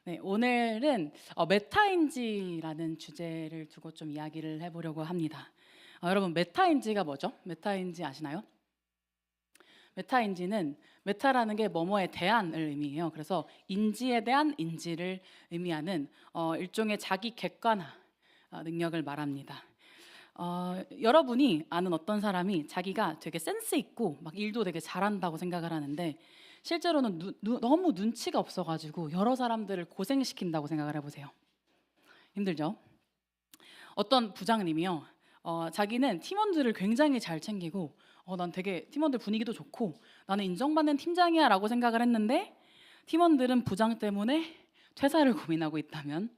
네, 오늘은 메타인지라는 주제를 두고 좀 이야기를 해보려고 합니다. 여러분, 메타인지가 뭐죠? 메타인지 아시나요? 메타인지는 메타라는 게 뭐뭐에 대한을 의미해요. 그래서 인지에 대한 인지를 의미하는 일종의 자기 객관화 능력을 말합니다. 여러분이 아는 어떤 사람이 자기가 되게 센스 있고 막 일도 되게 잘한다고 생각을 하는데 실제로는 너무 눈치가 없어가지고 여러 사람들을 고생시킨다고 생각을 해보세요. 힘들죠? 어떤 부장님이요. 자기는 팀원들을 굉장히 잘 챙기고 난 되게 팀원들 분위기도 좋고 나는 인정받는 팀장이야 라고 생각을 했는데 팀원들은 부장 때문에 퇴사를 고민하고 있다면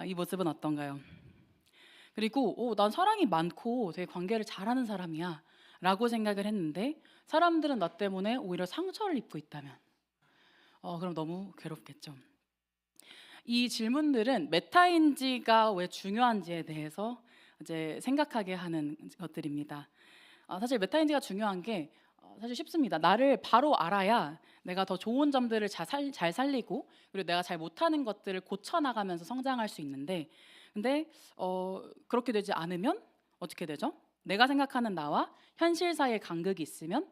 이 모습은 어떤가요? 그리고 난 사랑이 많고 되게 관계를 잘하는 사람이야 라고 생각을 했는데 사람들은 나 때문에 오히려 상처를 입고 있다면 그럼 너무 괴롭겠죠. 이 질문들은 메타인지가 왜 중요한지에 대해서 이제 생각하게 하는 것들입니다. 사실 메타인지가 중요한 게 사실 쉽습니다. 나를 바로 알아야 내가 더 좋은 점들을 잘 살리고 그리고 내가 잘 못하는 것들을 고쳐나가면서 성장할 수 있는데 근데 그렇게 되지 않으면 어떻게 되죠? 내가 생각하는 나와 현실 사이에 간극이 있으면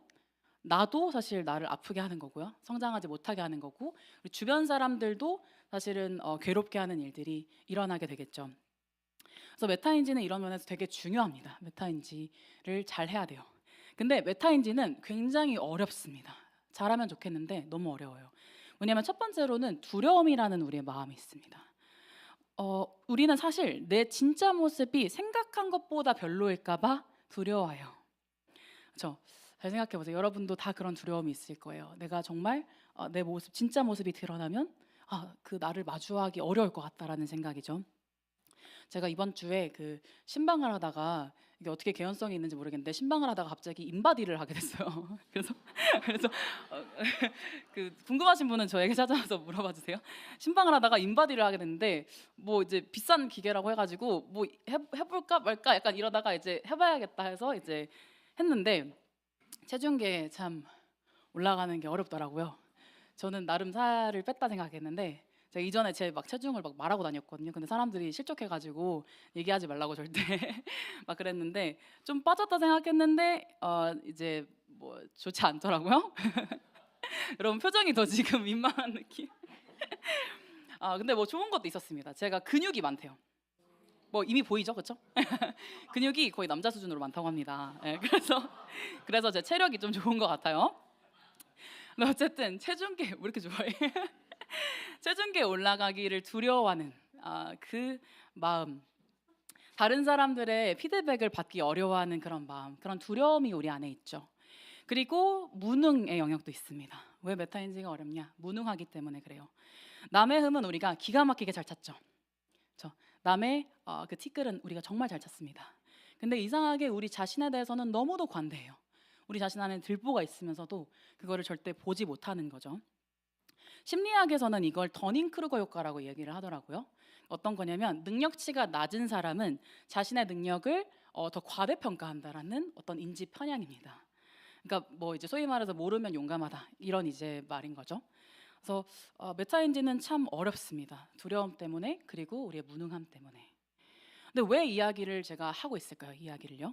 나도 사실 나를 아프게 하는 거고요. 성장하지 못하게 하는 거고 그리고 주변 사람들도 사실은 괴롭게 하는 일들이 일어나게 되겠죠. 그래서 메타인지는 이런 면에서 되게 중요합니다. 메타인지를 잘 해야 돼요. 근데 메타인지는 굉장히 어렵습니다. 잘하면 좋겠는데 너무 어려워요. 왜냐하면 첫 번째로는 두려움이라는 우리의 마음이 있습니다. 우리는 사실 내 진짜 모습이 생각한 것보다 별로일까봐 두려워해요. 그렇죠? 잘 생각해 보세요. 여러분도 다 그런 두려움이 있을 거예요. 내가 정말 내 모습, 진짜 모습이 드러나면 그 나를 마주하기 어려울 것 같다라는 생각이죠. 제가 이번 주에 그 신방을 하다가 이게 어떻게 개연성이 있는지 모르겠는데 신방을 하다가 갑자기 인바디를 하게 됐어요. 그래서 어, 그 궁금하신 분은 저에게 찾아와서 물어봐 주세요. 신방을 하다가 인바디를 하게 됐는데 뭐 이제 비싼 기계라고 해가지고 뭐 해볼까 말까 약간 이러다가 이제 해봐야겠다 해서 이제 했는데 체중계 참 올라가는 게 어렵더라고요. 저는 나름 살을 뺐다 생각했는데 제가 이전에 제 막 체중을 막 말하고 다녔거든요. 근데 사람들이 실족해가지고 얘기하지 말라고 절대 막 그랬는데 좀 빠졌다 생각했는데 이제 뭐 좋지 않더라고요. 여러분 표정이 더 지금 민망한 느낌. 근데 뭐 좋은 것도 있었습니다. 제가 근육이 많대요. 뭐 이미 보이죠, 그렇죠? 근육이 거의 남자 수준으로 많다고 합니다. 네, 그래서 제 체력이 좀 좋은 것 같아요. 근데 어쨌든 체중계 왜 이렇게 좋아해? 체중계에 올라가기를 두려워하는 그 마음, 다른 사람들의 피드백을 받기 어려워하는 그런 마음, 그런 두려움이 우리 안에 있죠. 그리고 무능의 영역도 있습니다. 왜 메타인지가 어렵냐? 무능하기 때문에 그래요. 남의 흠은 우리가 기가 막히게 잘 찾죠. 그렇죠? 남의 그 티끌은 우리가 정말 잘 찾습니다. 근데 이상하게 우리 자신에 대해서는 너무도 관대해요. 우리 자신 안에 들보가 있으면서도 그거를 절대 보지 못하는 거죠. 심리학에서는 이걸 더닝크루거 효과라고 얘기를 하더라고요. 어떤 거냐면 능력치가 낮은 사람은 자신의 능력을 더 과대평가한다라는 어떤 인지 편향입니다. 그러니까 뭐 이제 소위 말해서 모르면 용감하다 이런 이제 말인 거죠. 그래서 메타인지는 참 어렵습니다. 두려움 때문에 그리고 우리의 무능함 때문에. 근데 왜 이야기를 제가 하고 있을까요? 이야기를요.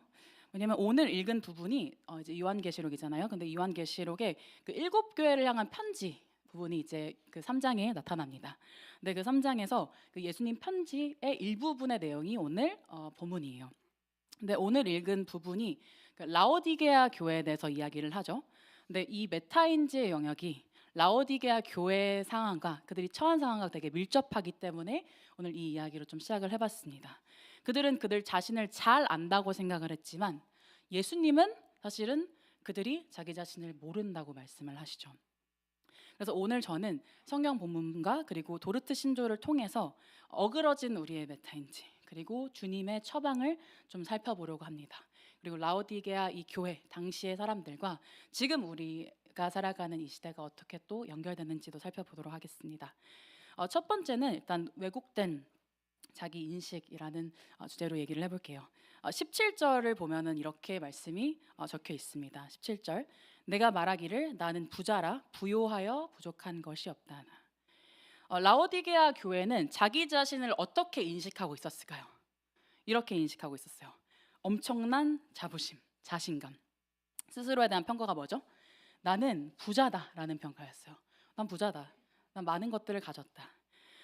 왜냐면 오늘 읽은 부분이 이제 요한계시록이잖아요. 근데 요한계시록의 그 7교회를 향한 편지 부분이 이제 그 3장에 나타납니다. 근데 그 3장에서 그 예수님 편지의 일부분의 내용이 오늘 본문이에요. 근데 오늘 읽은 부분이 그 라오디게아 교회에 대해서 이야기를 하죠. 근데 이 메타인지의 영역이 라오디게아 교회 상황과 그들이 처한 상황과 되게 밀접하기 때문에 오늘 이 이야기로 좀 시작을 해봤습니다. 그들은 그들 자신을 잘 안다고 생각을 했지만 예수님은 사실은 그들이 자기 자신을 모른다고 말씀을 하시죠. 그래서 오늘 저는 성경 본문과 그리고 도르트 신조를 통해서 어그러진 우리의 메타인지 그리고 주님의 처방을 좀 살펴보려고 합니다. 그리고 라오디게아 이 교회 당시의 사람들과 지금 우리가 살아가는 이 시대가 어떻게 또 연결되는지도 살펴보도록 하겠습니다. 첫 번째는 일단 왜곡된 자기 인식이라는 주제로 얘기를 해볼게요. 17절을 보면은 이렇게 말씀이 적혀 있습니다. 17절 내가 말하기를 나는 부자라 부요하여 부족한 것이 없다. 라오디게아 교회는 자기 자신을 어떻게 인식하고 있었을까요? 이렇게 인식하고 있었어요. 엄청난 자부심, 자신감. 스스로에 대한 평가가 뭐죠? 나는 부자다라는 평가였어요. 난 부자다. 난 많은 것들을 가졌다.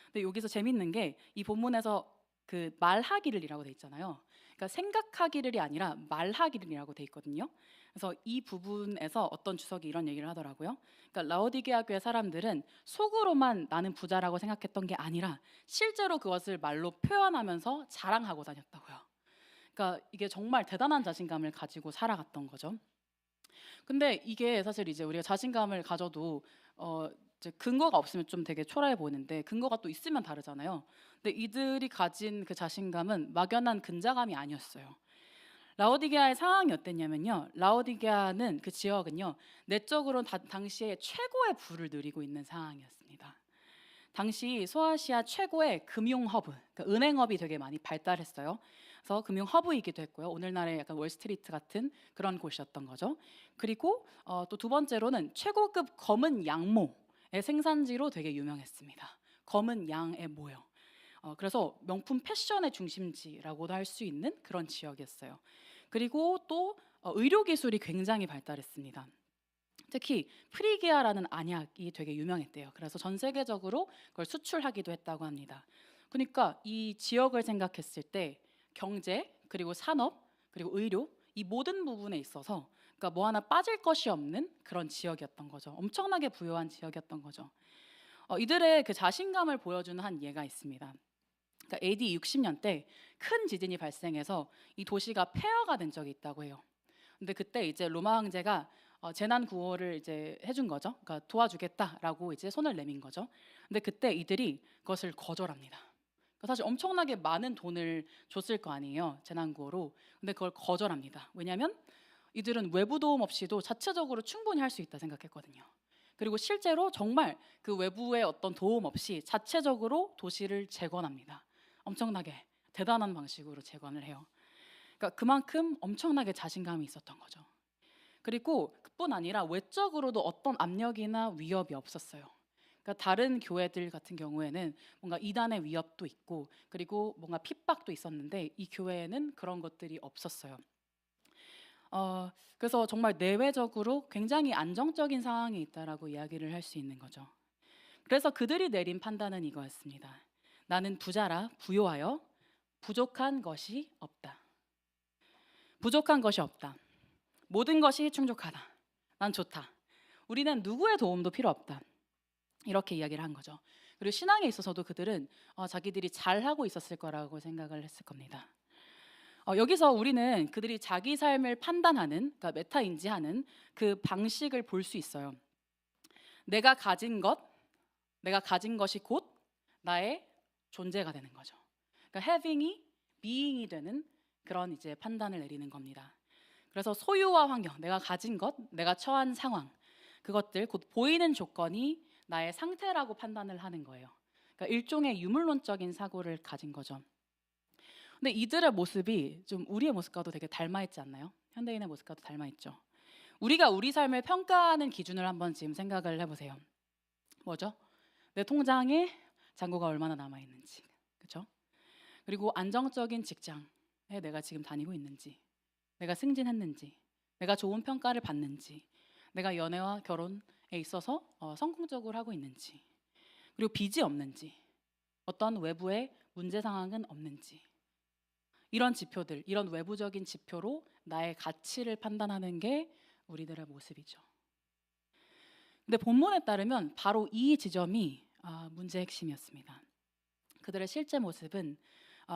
근데 여기서 재밌는 게 이 본문에서 그 말하기를이라고 돼 있잖아요. 그러니까 생각하기를이 아니라 말하기를이라고 돼 있거든요. 그래서 이 부분에서 어떤 주석이 이런 얘기를 하더라고요. 그러니까 라오디게아 교회 사람들은 속으로만 나는 부자라고 생각했던 게 아니라 실제로 그것을 말로 표현하면서 자랑하고 다녔다고요. 그러니까 이게 정말 대단한 자신감을 가지고 살아갔던 거죠. 근데 이게 사실 이제 우리가 자신감을 가져도 이제 근거가 없으면 좀 되게 초라해 보이는데 근거가 또 있으면 다르잖아요. 근데 이들이 가진 그 자신감은 막연한 근자감이 아니었어요. 라오디게아의 상황이 어땠냐면요. 라오디게아는 그 지역은요. 내적으로 당시에 최고의 부를 누리고 있는 상황이었습니다. 당시 소아시아 최고의 금융 허브, 그러니까 은행업이 되게 많이 발달했어요. 그래서 금융 허브이기도 했고요. 오늘날의 약간 월스트리트 같은 그런 곳이었던 거죠. 그리고 또 두 번째로는 최고급 검은 양모의 생산지로 되게 유명했습니다. 검은 양의 모요. 그래서 명품 패션의 중심지라고도 할 수 있는 그런 지역이었어요. 그리고 또 의료 기술이 굉장히 발달했습니다. 특히 프리기아라는 안약이 되게 유명했대요. 그래서 전 세계적으로 그걸 수출하기도 했다고 합니다. 그러니까 이 지역을 생각했을 때 경제 그리고 산업 그리고 의료 이 모든 부분에 있어서 그러니까 뭐 하나 빠질 것이 없는 그런 지역이었던 거죠. 엄청나게 부유한 지역이었던 거죠. 이들의 그 자신감을 보여주는 한 예가 있습니다. 그러니까 AD 60년 때 큰 지진이 발생해서 이 도시가 폐허가 된 적이 있다고 해요. 근데 그때 이제 로마 황제가 재난 구호를 이제 해준 거죠. 그러니까 도와주겠다라고 이제 손을 내민 거죠. 근데 그때 이들이 그것을 거절합니다. 그러니까 사실 엄청나게 많은 돈을 줬을 거 아니에요. 재난 구호로. 근데 그걸 거절합니다. 왜냐하면 이들은 외부 도움 없이도 자체적으로 충분히 할 수 있다 생각했거든요. 그리고 실제로 정말 그 외부의 어떤 도움 없이 자체적으로 도시를 재건합니다. 엄청나게 대단한 방식으로 재건을 해요. 그러니까 그만큼 엄청나게 자신감이 있었던 거죠. 그리고 그뿐 아니라 외적으로도 어떤 압력이나 위협이 없었어요. 그러니까 다른 교회들 같은 경우에는 뭔가 이단의 위협도 있고 그리고 뭔가 핍박도 있었는데 이 교회에는 그런 것들이 없었어요. 그래서 정말 내외적으로 굉장히 안정적인 상황에 있다라고 이야기를 할 수 있는 거죠. 그래서 그들이 내린 판단은 이거였습니다. 나는 부자라 부요하여 부족한 것이 없다. 부족한 것이 없다. 모든 것이 충족하다. 난 좋다. 우리는 누구의 도움도 필요 없다. 이렇게 이야기를 한 거죠. 그리고 신앙에 있어서도 그들은 자기들이 잘하고 있었을 거라고 생각을 했을 겁니다. 여기서 우리는 그들이 자기 삶을 판단하는, 그러니까 메타인지하는 그 방식을 볼 수 있어요. 내가 가진 것이 곧 나의 존재가 되는 거죠. 그러니까 having이 being이 되는 그런 이제 판단을 내리는 겁니다. 그래서 소유와 환경, 내가 가진 것, 내가 처한 상황, 그것들 곧 보이는 조건이 나의 상태라고 판단을 하는 거예요. 그러니까 일종의 유물론적인 사고를 가진 거죠. 근데 이들의 모습이 좀 우리의 모습과도 되게 닮아 있지 않나요? 현대인의 모습과도 닮아 있죠. 우리가 우리 삶을 평가하는 기준을 한번 지금 생각을 해보세요. 뭐죠? 내 통장에 잔고가 얼마나 남아 있는지, 그렇죠? 그리고 안정적인 직장에 내가 지금 다니고 있는지, 내가 승진했는지, 내가 좋은 평가를 받는지, 내가 연애와 결혼에 있어서 성공적으로 하고 있는지, 그리고 빚이 없는지, 어떤 외부의 문제 상황은 없는지, 이런 지표들, 이런 외부적인 지표로 나의 가치를 판단하는 게 우리들의 모습이죠. 근데 본문에 따르면 바로 이 지점이 문제의 핵심이었습니다. 그들의 실제 모습은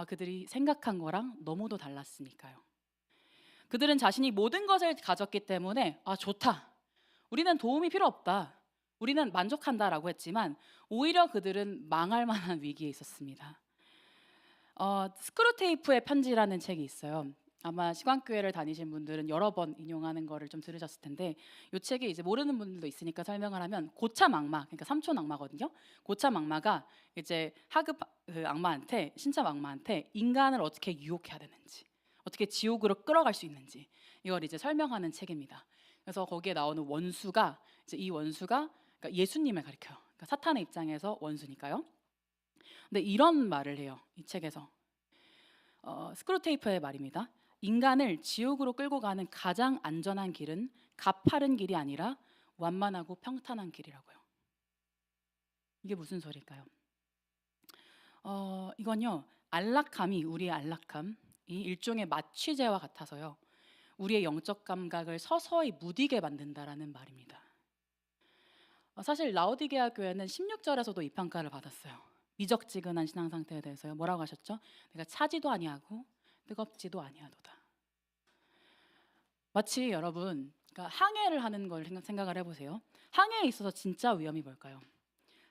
그들이 생각한 거랑 너무도 달랐으니까요. 그들은 자신이 모든 것을 가졌기 때문에 좋다. 우리는 도움이 필요 없다. 우리는 만족한다라고 했지만 오히려 그들은 망할 만한 위기에 있었습니다. 스크루테이프의 편지라는 책이 있어요. 아마 시광교회를 다니신 분들은 여러 번 인용하는 거를 좀 들으셨을 텐데 이 책이 이제 모르는 분들도 있으니까 설명을 하면 고참 악마, 그러니까 삼촌 악마거든요. 고참 악마가 이제 하급 그 악마한테 신참 악마한테 인간을 어떻게 유혹해야 되는지, 어떻게 지옥으로 끌어갈 수 있는지 이걸 이제 설명하는 책입니다. 그래서 거기에 나오는 원수가 이제 이 원수가 그러니까 예수님을 가리켜요. 그러니까 사탄의 입장에서 원수니까요. 근데 이런 말을 해요. 이 책에서. 스크루테이프의 말입니다. 인간을 지옥으로 끌고 가는 가장 안전한 길은 가파른 길이 아니라 완만하고 평탄한 길이라고요. 이게 무슨 소리일까요? 이건요, 안락함이, 우리의 안락함, 이 일종의 마취제와 같아서요, 우리의 영적 감각을 서서히 무디게 만든다라는 말입니다. 사실 라오디게아 교회는 16절에서도 이 평가를 받았어요. 미적지근한 신앙 상태에 대해서요. 뭐라고 하셨죠? 내가 차지도 아니하고 뜨겁지도 아니하도다. 마치 여러분, 그러니까 항해를 하는 걸 생각을 해보세요. 항해에 있어서 진짜 위험이 뭘까요?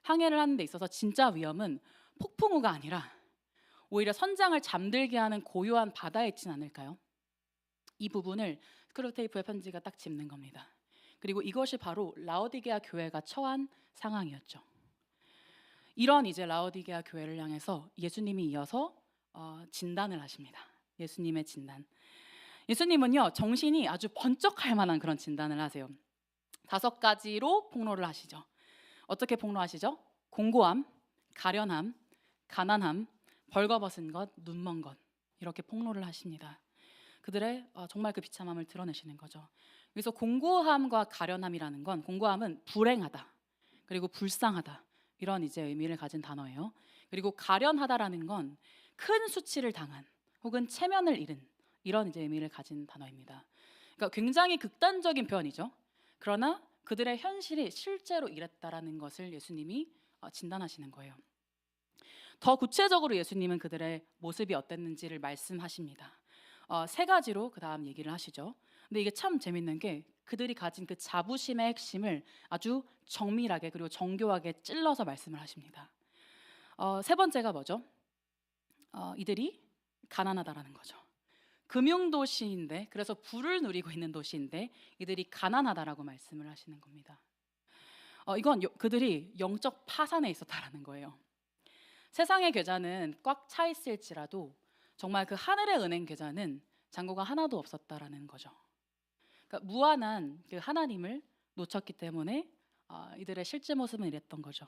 항해를 하는 데 있어서 진짜 위험은 폭풍우가 아니라 오히려 선장을 잠들게 하는 고요한 바다에 있진 않을까요? 이 부분을 스크루테이프의 편지가 딱 짚는 겁니다. 그리고 이것이 바로 라오디게아 교회가 처한 상황이었죠. 이런 이제 라오디게아 교회를 향해서 예수님이 이어서 진단을 하십니다. 예수님의 진단. 예수님은요, 정신이 아주 번쩍할 만한 그런 진단을 하세요. 5가지로 폭로를 하시죠. 어떻게 폭로하시죠? 공고함, 가련함, 가난함, 벌거벗은 것, 눈먼 것, 이렇게 폭로를 하십니다. 그들의 정말 그 비참함을 드러내시는 거죠. 그래서 공고함과 가련함이라는 건, 공고함은 불행하다, 그리고 불쌍하다, 이런 이제 의미를 가진 단어예요. 그리고 가련하다라는 건 큰 수치를 당한 혹은 체면을 잃은, 이런 이제 의미를 가진 단어입니다. 그러니까 굉장히 극단적인 표현이죠. 그러나 그들의 현실이 실제로 이랬다라는 것을 예수님이 진단하시는 거예요. 더 구체적으로 예수님은 그들의 모습이 어땠는지를 말씀하십니다. 3가지로 그 다음 얘기를 하시죠. 근데 이게 참 재밌는 게 그들이 가진 그 자부심의 핵심을 아주 정밀하게 그리고 정교하게 찔러서 말씀을 하십니다. 3번째가 뭐죠? 이들이 가난하다라는 거죠. 금융도시인데, 그래서 부를 누리고 있는 도시인데 이들이 가난하다라고 말씀을 하시는 겁니다. 이건 그들이 영적 파산에 있었다라는 거예요. 세상의 계좌는 꽉 차 있을지라도 정말 그 하늘의 은행 계좌는 잔고가 하나도 없었다라는 거죠. 그러니까 무한한 그 하나님을 놓쳤기 때문에 이들의 실제 모습은 이랬던 거죠.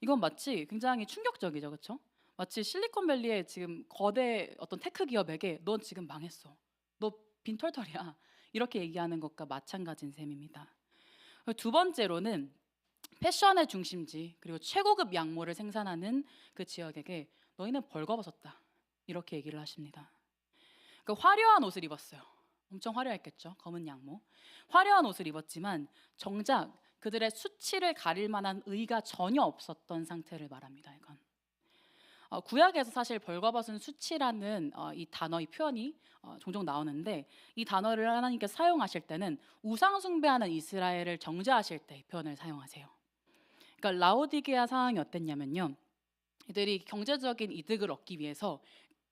이건 마치 굉장히 충격적이죠, 그렇죠? 마치 실리콘밸리의 지금 거대 어떤 테크 기업에게 넌 지금 망했어, 너 빈털털이야, 이렇게 얘기하는 것과 마찬가지인 셈입니다. 2번째로는 패션의 중심지 그리고 최고급 양모를 생산하는 그 지역에게 너희는 벌거벗었다, 이렇게 얘기를 하십니다. 그러니까 화려한 옷을 입었어요. 엄청 화려했겠죠. 검은 양모, 화려한 옷을 입었지만 정작 그들의 수치를 가릴 만한 의가 전혀 없었던 상태를 말합니다. 이건 구약에서 사실 벌거벗은 수치라는 이 단어, 이 표현이 종종 나오는데, 이 단어를 하나님께 사용하실 때는 우상 숭배하는 이스라엘을 정죄하실 때 이 표현을 사용하세요. 그러니까 라오디게아 상황이 어땠냐면요, 이들이 경제적인 이득을 얻기 위해서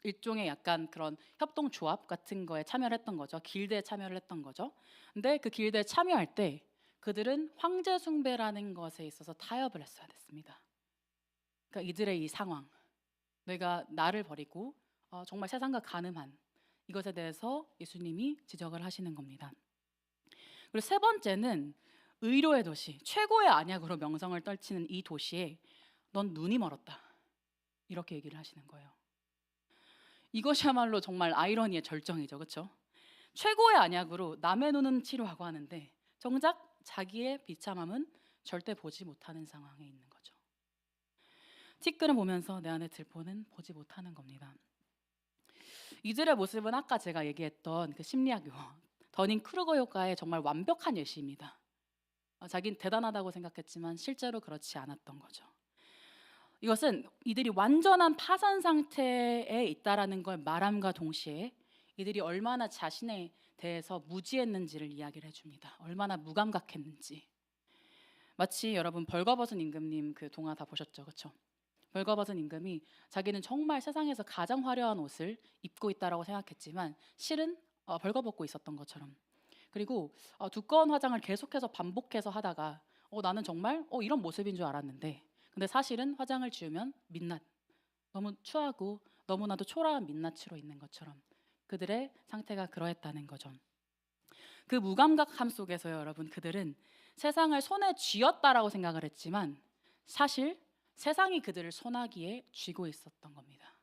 일종의 약간 그런 협동조합 같은 거에 참여를 했던 거죠. 길드에 참여를 했던 거죠. 근데 그 길드에 참여할 때 그들은 황제 숭배라는 것에 있어서 타협을 했어야 됐습니다. 그러니까 이들의 이 상황, 내가 나를 버리고 정말 세상과 가늠한 이것에 대해서 예수님이 지적을 하시는 겁니다. 그리고 3번째는 의료의 도시, 최고의 안약으로 명성을 떨치는 이 도시에 넌 눈이 멀었다, 이렇게 얘기를 하시는 거예요. 이것이야말로 정말 아이러니의 절정이죠, 그렇죠? 최고의 안약으로 남의 눈은 치료하고 하는데 정작 자기의 비참함은 절대 보지 못하는 상황에 있는 거죠. 티끌은 보면서 내 안의 들보는 보지 못하는 겁니다. 이들의 모습은 아까 제가 얘기했던 그 심리학 용어 더닝 크루거 효과의 정말 완벽한 예시입니다. 자긴 대단하다고 생각했지만 실제로 그렇지 않았던 거죠. 이것은 이들이 완전한 파산 상태에 있다라는 걸 말함과 동시에 이들이 얼마나 자신에 대해서 무지했는지를 이야기를 해줍니다. 얼마나 무감각했는지. 마치 여러분 벌거벗은 임금님 그 동화 다 보셨죠, 그렇죠? 벌거벗은 임금이 자기는 정말 세상에서 가장 화려한 옷을 입고 있다라고 생각했지만 실은 벌거벗고 있었던 것처럼, 그리고 두꺼운 화장을 계속해서 반복해서 하다가 나는 정말 이런 모습인 줄 알았는데, 근데 사실은 화장을 지우면 민낯, 너무 추하고 너무나도 초라한 민낯으로 있는 것처럼 그들의 상태가 그러했다는 거죠. 그 무감각함 속에서 여러분, 그들은 세상을 손에 쥐었다라고 생각을 했지만 사실 세상이 그들을 선하기에 쥐고 있었던 겁니다.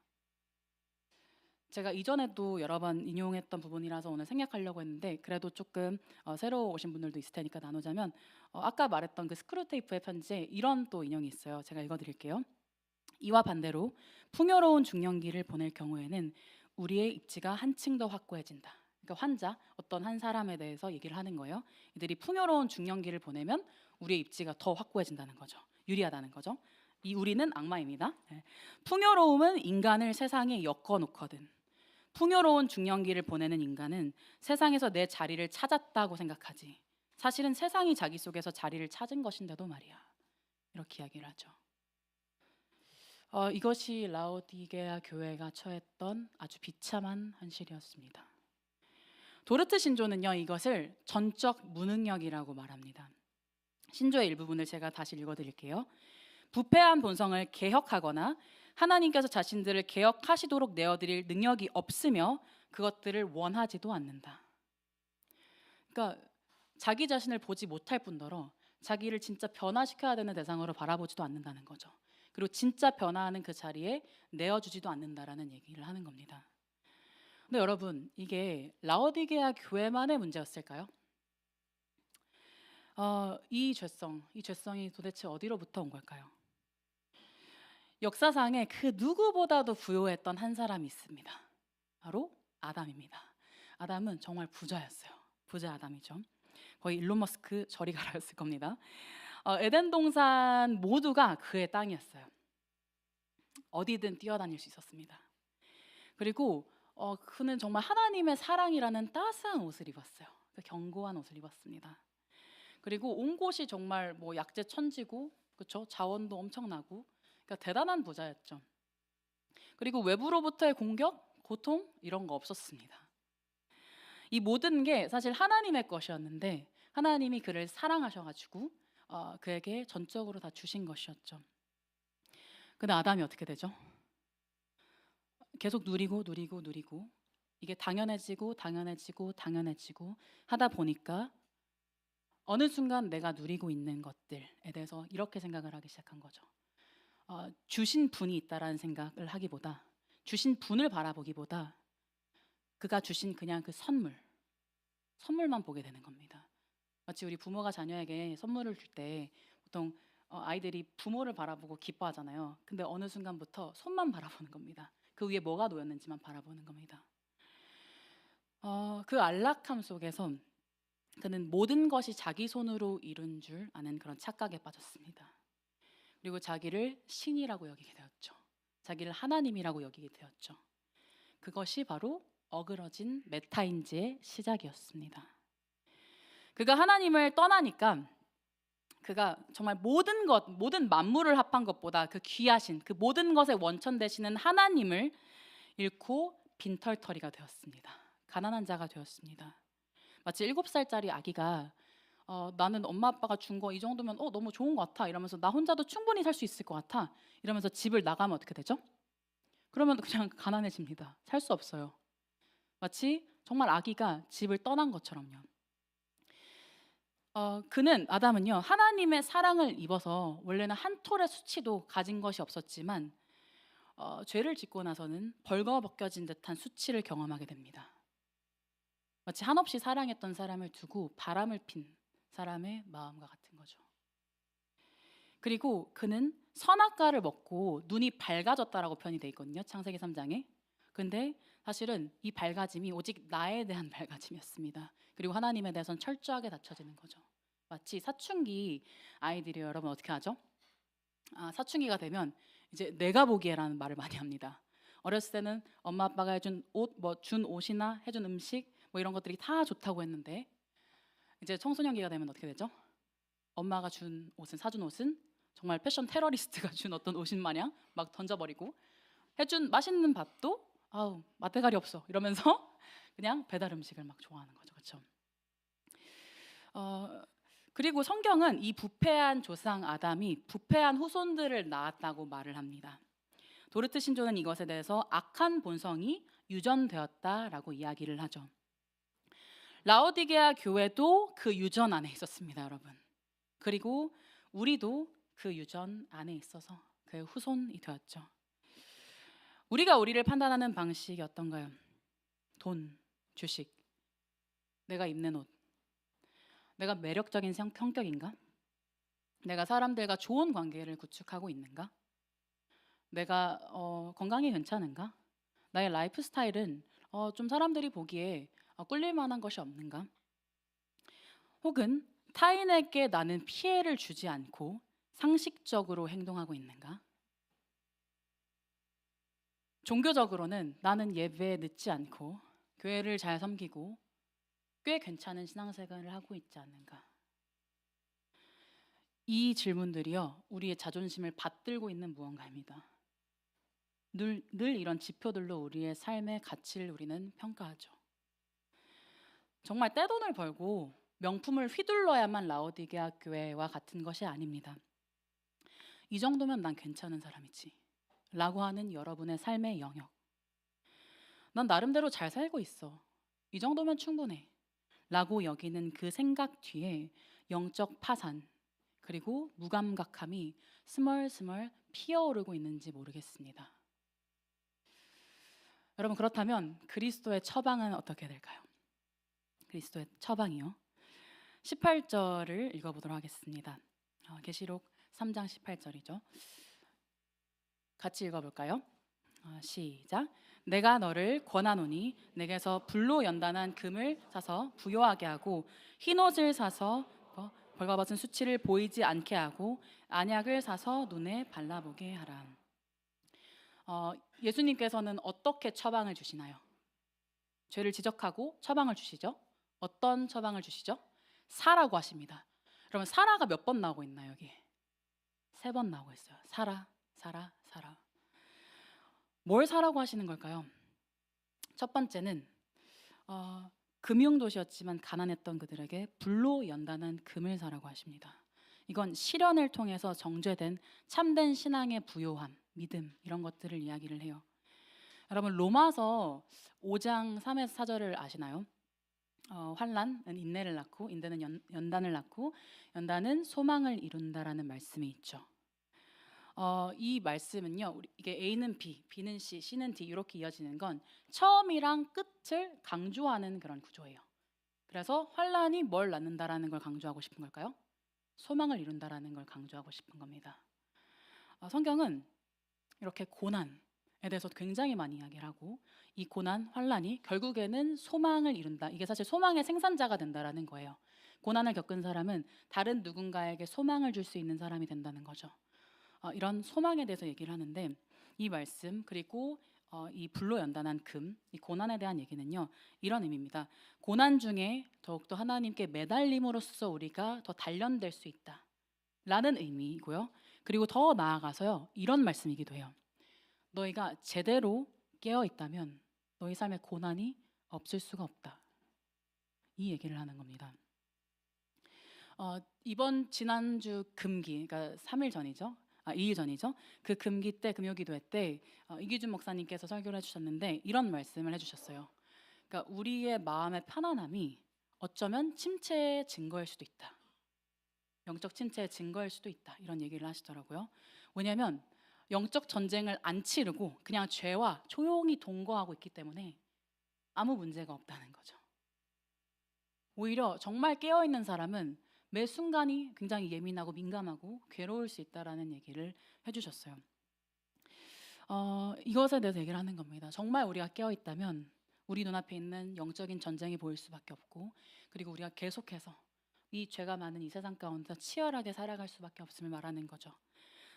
제가 이전에도 여러 번 인용했던 부분이라서 오늘 생략하려고 했는데 그래도 조금 새로 오신 분들도 있을 테니까 나누자면 아까 말했던 그 스크루테이프의 편지에 이런 또 인용이 있어요. 제가 읽어드릴게요. 이와 반대로 풍요로운 중년기를 보낼 경우에는 우리의 입지가 한층 더 확고해진다. 그러니까 환자, 어떤 한 사람에 대해서 얘기를 하는 거예요. 이들이 풍요로운 중년기를 보내면 우리의 입지가 더 확고해진다는 거죠. 유리하다는 거죠. 이 우리는 악마입니다. 풍요로움은 인간을 세상에 엮어놓거든. 풍요로운 중년기를 보내는 인간은 세상에서 내 자리를 찾았다고 생각하지. 사실은 세상이 자기 속에서 자리를 찾은 것인데도 말이야. 이렇게 이야기를 하죠. 이것이 라오디게아 교회가 처했던 아주 비참한 현실이었습니다. 도르트 신조는요, 이것을 전적 무능력이라고 말합니다. 신조의 일부분을 제가 다시 읽어드릴게요. 부패한 본성을 개혁하거나 하나님께서 자신들을 개혁하시도록 내어드릴 능력이 없으며 그것들을 원하지도 않는다. 그러니까 자기 자신을 보지 못할 뿐더러 자기를 진짜 변화시켜야 되는 대상으로 바라보지도 않는다는 거죠. 그리고 진짜 변화하는 그 자리에 내어주지도 않는다라는 얘기를 하는 겁니다. 근데 여러분, 이게 라오디게아 교회만의 문제였을까요? 이 죄성이 도대체 어디로부터 온 걸까요? 역사상에 그 누구보다도 부요했던 한 사람이 있습니다. 바로 아담입니다. 아담은 정말 부자였어요. 부자 아담이죠. 거의 일론 머스크 저리 가라였을 겁니다. 에덴 동산 모두가 그의 땅이었어요. 어디든 뛰어다닐 수 있었습니다. 그리고 그는 정말 하나님의 사랑이라는 따스한 옷을 입었어요. 그 견고한 옷을 입었습니다. 그리고 온 곳이 정말 뭐 약재천지고, 그렇죠? 자원도 엄청나고, 그러니까 대단한 부자였죠. 그리고 외부로부터의 공격, 고통 이런 거 없었습니다. 이 모든 게 사실 하나님의 것이었는데 하나님이 그를 사랑하셔가지고 그에게 전적으로 다 주신 것이었죠. 근데 아담이 어떻게 되죠? 계속 누리고 이게 당연해지고 하다 보니까 어느 순간 내가 누리고 있는 것들에 대해서 이렇게 생각을 하기 시작한 거죠. 주신 분이 있다라는 생각을 하기보다, 주신 분을 바라보기보다 그가 주신 그냥 그 선물만 보게 되는 겁니다. 마치 우리 부모가 자녀에게 선물을 줄 때 보통 아이들이 부모를 바라보고 기뻐하잖아요. 근데 어느 순간부터 손만 바라보는 겁니다. 그 위에 뭐가 놓였는지만 바라보는 겁니다. 그 안락함 속에서 그는 모든 것이 자기 손으로 이룬 줄 아는 그런 착각에 빠졌습니다. 그리고 자기를 신이라고 여기게 되었죠. 자기를 하나님이라고 여기게 되었죠. 그것이 바로 어그러진 메타인지의 시작이었습니다. 그가 하나님을 떠나니까 그가 정말 모든 만물을 합한 것보다 그 귀하신 그 모든 것의 원천 되시는 하나님을 잃고 빈털터리가 되었습니다. 가난한 자가 되었습니다. 마치 7살짜리 아기가 나는 엄마 아빠가 준 거 이 정도면 너무 좋은 것 같아 이러면서 나 혼자도 충분히 살 수 있을 것 같아 이러면서 집을 나가면 어떻게 되죠? 그러면 그냥 가난해집니다. 살 수 없어요. 마치 정말 아기가 집을 떠난 것처럼요. 아담은요 하나님의 사랑을 입어서 원래는 한 톨의 수치도 가진 것이 없었지만 죄를 짓고 나서는 벌거벗겨진 듯한 수치를 경험하게 됩니다. 마치 한없이 사랑했던 사람을 두고 바람을 핀 사람의 마음과 같은 거죠. 그리고 그는 선악과를 먹고 눈이 밝아졌다라고 표현이 돼 있거든요. 창세기 3장에. 근데 사실은 이 밝아짐이 오직 나에 대한 밝아짐이었습니다. 그리고 하나님에 대해서는 철저하게 닫혀지는 거죠. 마치 사춘기 아이들이 여러분 어떻게 하죠? 사춘기가 되면 이제 내가 보기에라는 말을 많이 합니다. 어렸을 때는 엄마 아빠가 해준 옷, 준 옷이나 해준 음식 이런 것들이 다 좋다고 했는데 이제 청소년기가 되면 어떻게 되죠? 엄마가 사준 옷은 정말 패션 테러리스트가 준 어떤 옷인 마냥 막 던져버리고 해준 맛있는 밥도 맛대가리 없어 이러면서 그냥 배달 음식을 막 좋아하는 거죠. 그렇죠? 그리고 성경은 이 부패한 조상 아담이 부패한 후손들을 낳았다고 말을 합니다. 도르트 신조는 이것에 대해서 악한 본성이 유전되었다라고 이야기를 하죠. 라오디게아 교회도 그 유전 안에 있었습니다, 여러분. 그리고 우리도 그 유전 안에 있어서 그 후손이 되었죠. 우리가 우리를 판단하는 방식이 어떤가요? 돈, 주식, 내가 입는 옷, 내가 매력적인 성격인가? 내가 사람들과 좋은 관계를 구축하고 있는가? 내가 건강이 괜찮은가? 나의 라이프 스타일은 좀 사람들이 보기에 꿀릴 만한 것이 없는가? 혹은 타인에게 나는 피해를 주지 않고 상식적으로 행동하고 있는가? 종교적으로는 나는 예배에 늦지 않고 교회를 잘 섬기고 꽤 괜찮은 신앙생활을 하고 있지 않는가? 이 질문들이요, 우리의 자존심을 받들고 있는 무언가입니다. 늘 이런 지표들로 우리의 삶의 가치를 우리는 평가하죠. 정말 떼돈을 벌고 명품을 휘둘러야만 라오디게아 교회와 같은 것이 아닙니다. 이 정도면 난 괜찮은 사람이지 라고 하는 여러분의 삶의 영역. 난 나름대로 잘 살고 있어. 이 정도면 충분해 라고 여기는 그 생각 뒤에 영적 파산 그리고 무감각함이 스멀스멀 피어오르고 있는지 모르겠습니다. 여러분, 그렇다면 그리스도의 처방은 어떻게 될까요? 그리스도의 처방이요. 18절을 읽어보도록 하겠습니다. 계시록 3장 18절이죠. 같이 읽어볼까요? 시작. 내가 너를 권하노니 내게서 불로 연단한 금을 사서 부요하게 하고 흰옷을 사서 벌거벗은 수치를 보이지 않게 하고 안약을 사서 눈에 발라보게 하라. 예수님께서는 어떻게 처방을 주시나요? 죄를 지적하고 처방을 주시죠. 어떤 처방을 주시죠? 사라고 하십니다. 그러면 사라가 몇 번 나오고 있나요, 여기? 3번 나오고 있어요. 사라, 사라, 사라. 뭘 사라고 하시는 걸까요? 첫 번째는 금융도시였지만 가난했던 그들에게 불로 연단한 금을 사라고 하십니다. 이건 실현을 통해서 정죄된 참된 신앙의 부요함, 믿음 이런 것들을 이야기를 해요. 여러분, 로마서 5장 3에서 4절을 아시나요? 환난은 인내를 낳고 인내는 연단을 낳고 연단은 소망을 이룬다라는 말씀이 있죠. 이 말씀은요, 이게 A는 B, B는 C, C는 D 이렇게 이어지는 건 처음이랑 끝을 강조하는 그런 구조예요. 그래서 환난이 뭘 낳는다라는 걸 강조하고 싶은 걸까요? 소망을 이룬다라는 걸 강조하고 싶은 겁니다. 성경은 이렇게 고난에 대해서 굉장히 많이 이야기를 하고 이 고난, 환난이 결국에는 소망을 이룬다. 이게 사실 소망의 생산자가 된다라는 거예요. 고난을 겪은 사람은 다른 누군가에게 소망을 줄 수 있는 사람이 된다는 거죠. 이런 소망에 대해서 얘기를 하는데 이 말씀 그리고 이 불로 연단한 금, 이 고난에 대한 얘기는요, 이런 의미입니다. 고난 중에 더욱더 하나님께 매달림으로써 우리가 더 단련될 수 있다 라는 의미이고요. 그리고 더 나아가서요, 이런 말씀이기도 해요. 너희가 제대로 깨어 있다면 너희 삶에 고난이 없을 수가 없다, 이 얘기를 하는 겁니다. 이번 지난주 금기, 그러니까 3일 전이죠. 2일 전이죠. 그 금기 때, 금요기도회 때 이기준 목사님께서 설교를 해주셨는데 이런 말씀을 해주셨어요. 그러니까 우리의 마음의 편안함이 어쩌면 침체의 증거일 수도 있다. 영적 침체의 증거일 수도 있다. 이런 얘기를 하시더라고요. 왜냐하면 영적 전쟁을 안 치르고 그냥 죄와 조용히 동거하고 있기 때문에 아무 문제가 없다는 거죠. 오히려 정말 깨어있는 사람은 매 순간이 굉장히 예민하고 민감하고 괴로울 수 있다라는 얘기를 해주셨어요. 이것에 대해서 얘기를 하는 겁니다. 정말 우리가 깨어있다면 우리 눈앞에 있는 영적인 전쟁이 보일 수밖에 없고, 그리고 우리가 계속해서 이 죄가 많은 이 세상 가운데 치열하게 살아갈 수밖에 없음을 말하는 거죠.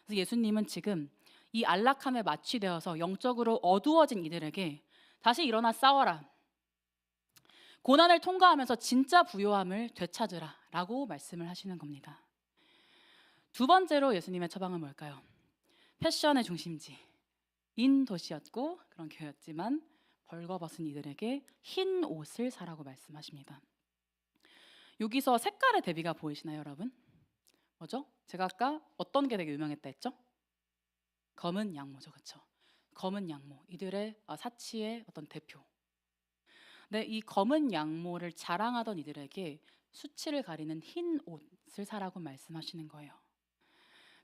그래서 예수님은 지금 이 안락함에 마취되어서 영적으로 어두워진 이들에게 다시 일어나 싸워라, 고난을 통과하면서 진짜 부요함을 되찾으라 라고 말씀을 하시는 겁니다. 두 번째로 예수님의 처방은 뭘까요? 패션의 중심지인 도시였고 그런 교회였지만 벌거벗은 이들에게 흰 옷을 사라고 말씀하십니다. 여기서 색깔의 대비가 보이시나요, 여러분? 뭐죠? 제가 아까 어떤 게 되게 유명했다 했죠? 검은 양모죠, 그렇죠? 검은 양모, 이들의 사치의 어떤 대표. 네, 이 검은 양모를 자랑하던 이들에게 수치를 가리는 흰 옷을 사라고 말씀하시는 거예요.